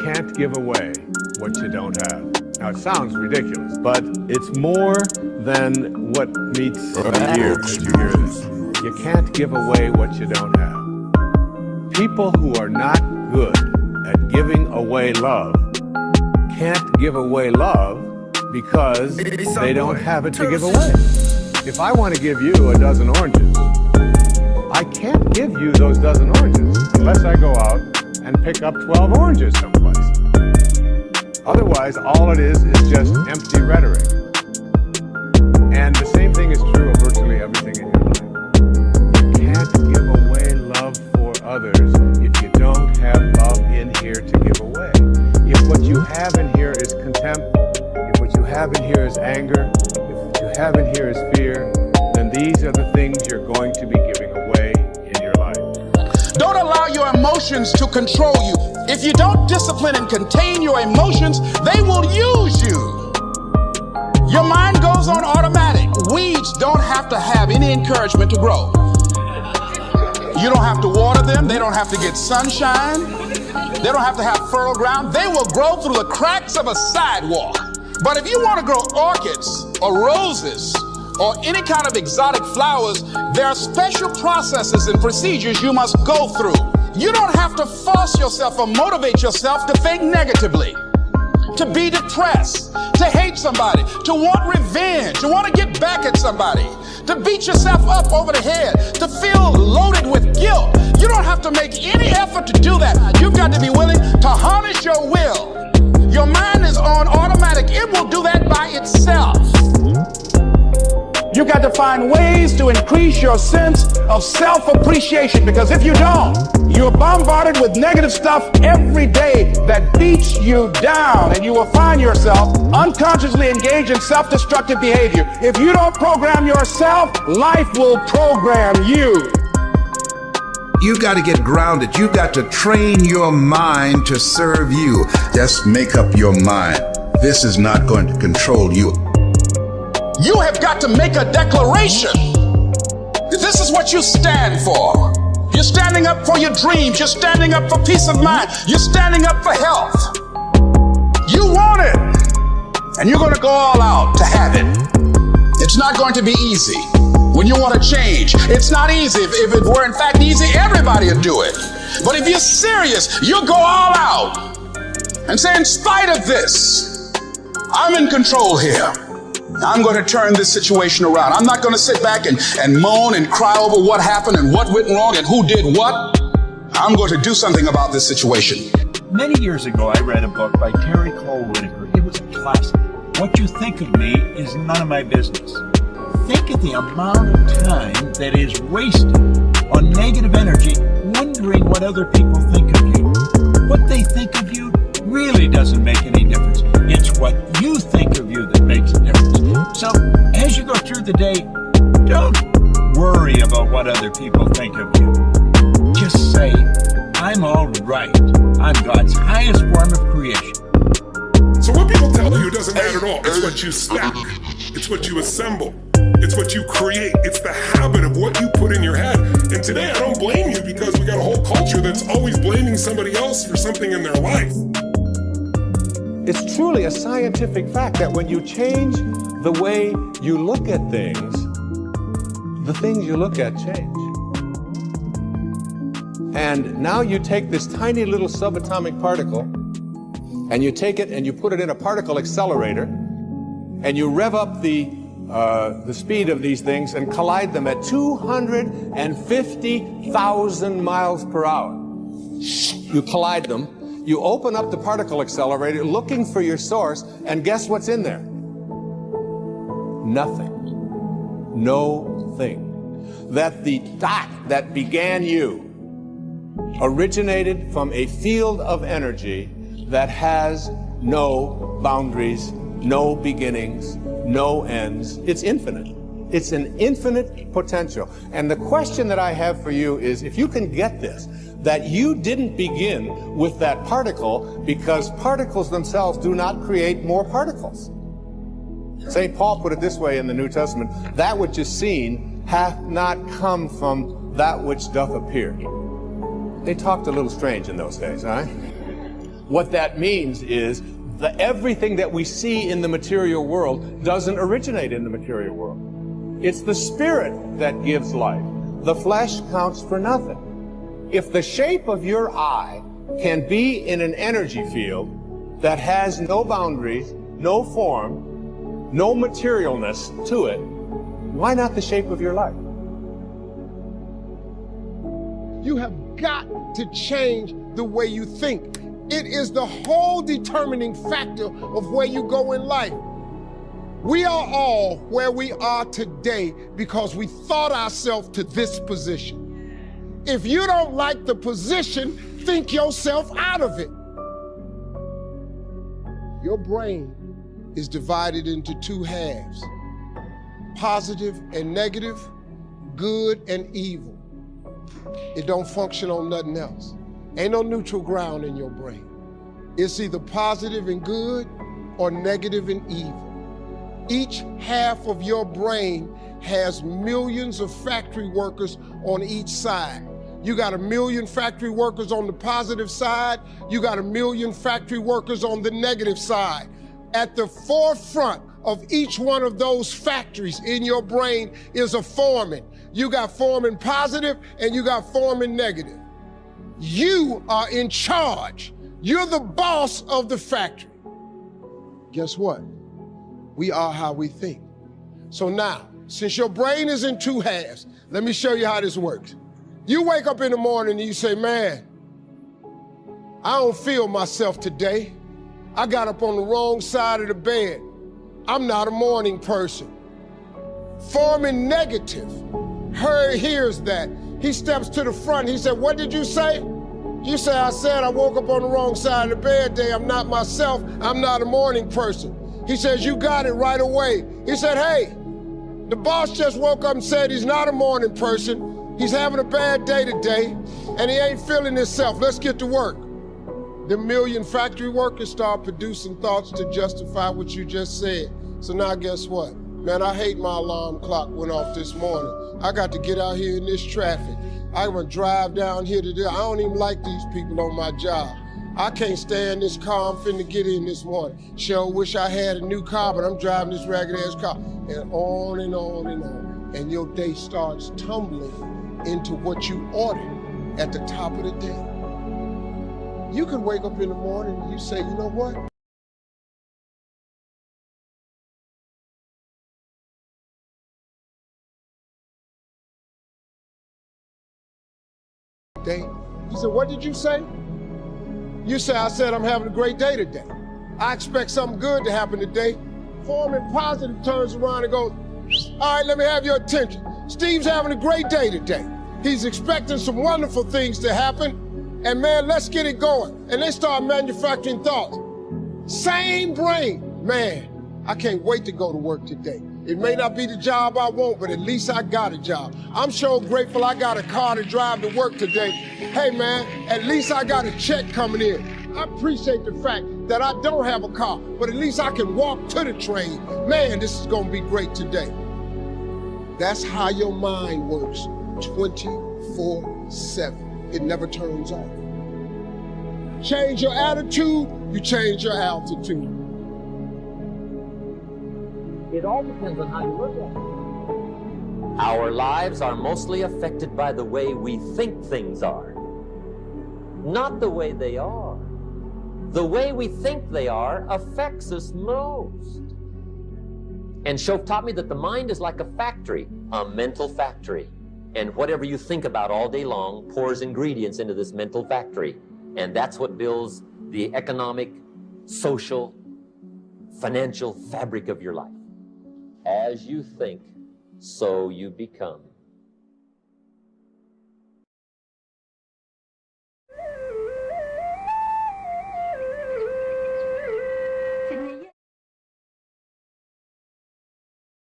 can't give away what you don't have. Now, it sounds ridiculous, but it's more than what meets the ear as you hear this. You can't give away what you don't have. People who are not good at giving away love can't give away love because they don't have it to give away. If I want to give you a dozen oranges, I can't give you those dozen oranges unless I go out and pick up 12 oranges someplace. Otherwise, all it is just empty rhetoric. And the same thing is true of virtually everything in your life. You can't give away love for others if you don't have love in here to give away. If what you have in here is contempt, if what you have in here is anger, if what you have in here is fear, then these are the things you're going to be giving away in your life. Don't allow your emotions to control you. If you don't discipline and contain your emotions, they will use you. Your mind goes on automatic. Weeds don't have to have any encouragement to grow. You don't have to water them. They don't have to get sunshine. They don't have to have fertile ground. They will grow through the cracks of a sidewalk. But if you want to grow orchids or roses or any kind of exotic flowers, there are special processes and procedures you must go through. You don't have to force yourself or motivate yourself to think negatively, to be depressed, to hate somebody, to want revenge, to want to get back at somebody, to beat yourself up over the head, to feel loaded with guilt. You don't have to make any effort to do that. You've got to be willing to harness your will. Your mind is on automatic. It will do that by itself. You got to find ways to increase your sense of self-appreciation, because if you don't, you're bombarded with negative stuff every day that beats you down, and you will find yourself unconsciously engaged in self-destructive behavior. If you don't program yourself, life will program you. You got to get grounded. You got to train your mind to serve you. Just make up your mind. This is not going to control you. You have got to make a declaration. This is what you stand for. You're standing up for your dreams. You're standing up for peace of mind. You're standing up for health. You want it, and you're going to go all out to have it. It's not going to be easy. When you want to change, it's not easy. If it were in fact easy, everybody would do it. But if you're serious, you'll go all out and say, in spite of this, I'm in control here. I'm going to turn this situation around. I'm not going to sit back and moan and cry over what happened and what went wrong and who did what. I'm going to do something about this situation. Many years ago, I read a book by Terry Cole Whitaker. It was a classic. What you think of me is none of my business. Think of the amount of time that is wasted on negative energy, wondering what other people think of you. What they think of you really doesn't make any difference. It's what you think of you that makes a difference. So, as you go through the day, don't worry about what other people think of you. Just say, I'm all right. I'm God's highest form of creation. So what people tell you doesn't matter at all. It's what you stack. It's what you assemble. It's what you create. It's the habit of what you put in your head. And today I don't blame you, because we got a whole culture that's always blaming somebody else for something in their life. It's truly a scientific fact that when you change the way you look at things, the things you look at change. And now you take this tiny little subatomic particle, and you take it and you put it in a particle accelerator, and you rev up the speed of these things and collide them at 250,000 miles per hour. You collide them, you open up the particle accelerator looking for your source, and guess what's in there? Nothing. No thing. That the dot that began you originated from a field of energy that has no boundaries, no beginnings, no ends. It's infinite. It's an infinite potential. And the question that I have for you is, if you can get this, that you didn't begin with that particle because particles themselves do not create more particles. St. Paul put it this way in the New Testament, that which is seen hath not come from that which doth appear. They talked a little strange in those days, huh? What that means is that everything that we see in the material world doesn't originate in the material world. It's the spirit that gives life. The flesh counts for nothing. If the shape of your eye can be in an energy field that has no boundaries, no form, no materialness to it, why not the shape of your life? You have got to change the way you think. It is the whole determining factor of where you go in life. We are all where we are today because we thought ourselves to this position. If you don't like the position, think yourself out of it. Your brain is divided into two halves, positive and negative, good and evil. It don't function on nothing else. Ain't no neutral ground in your brain. It's either positive and good or negative and evil. Each half of your brain has millions of factory workers on each side. You got 1 million factory workers on the positive side. You got 1 million factory workers on the negative side. At the forefront of each one of those factories in your brain is a foreman. You got foreman positive and you got foreman negative. You are in charge. You're the boss of the factory. Guess what? We are how we think. So now, since your brain is in two halves, let me show you how this works. You wake up in the morning and you say, man, I don't feel myself today. I got up on the wrong side of the bed. I'm not a morning person. Foreman negative hears that. He steps to the front. He said, what did you say? You say, I said I woke up on the wrong side of the bed today. I'm not myself. I'm not a morning person. He says, you got it right away. He said, hey, the boss just woke up and said he's not a morning person. He's having a bad day today, and he ain't feeling himself. Let's get to work. The 1 million factory workers start producing thoughts to justify what you just said. So now guess what? Man, I hate my alarm clock went off this morning. I got to get out here in this traffic. I'm gonna drive down here today. I don't even like these people on my job. I can't stand this car I'm finna get in this morning. Sure wish I had a new car, but I'm driving this ragged ass car. And on and on and on. And your day starts tumbling into what you ordered at the top of the day. You could wake up in the morning and you say, you know what? Day. You said, what did you say? You say, I said I'm having a great day today. I expect something good to happen today. Foreman positive turns around and goes, all right, let me have your attention. Steve's having a great day today. He's expecting some wonderful things to happen. And man, let's get it going. And they start manufacturing thoughts. Same brain. Man, I can't wait to go to work today. It may not be the job I want, but at least I got a job. I'm sure grateful I got a car to drive to work today. Hey man, at least I got a check coming in. I appreciate the fact that I don't have a car, but at least I can walk to the train. Man, this is gonna be great today. That's how your mind works 24/7. It never turns off. Change your attitude, you change your altitude. It all depends on how you look at it. Our lives are mostly affected by the way we think things are, not the way they are. The way we think they are affects us most. And Shoaff taught me that the mind is like a factory, a mental factory. And whatever you think about all day long pours ingredients into this mental factory. And that's what builds the economic, social, financial fabric of your life. As you think, so you become.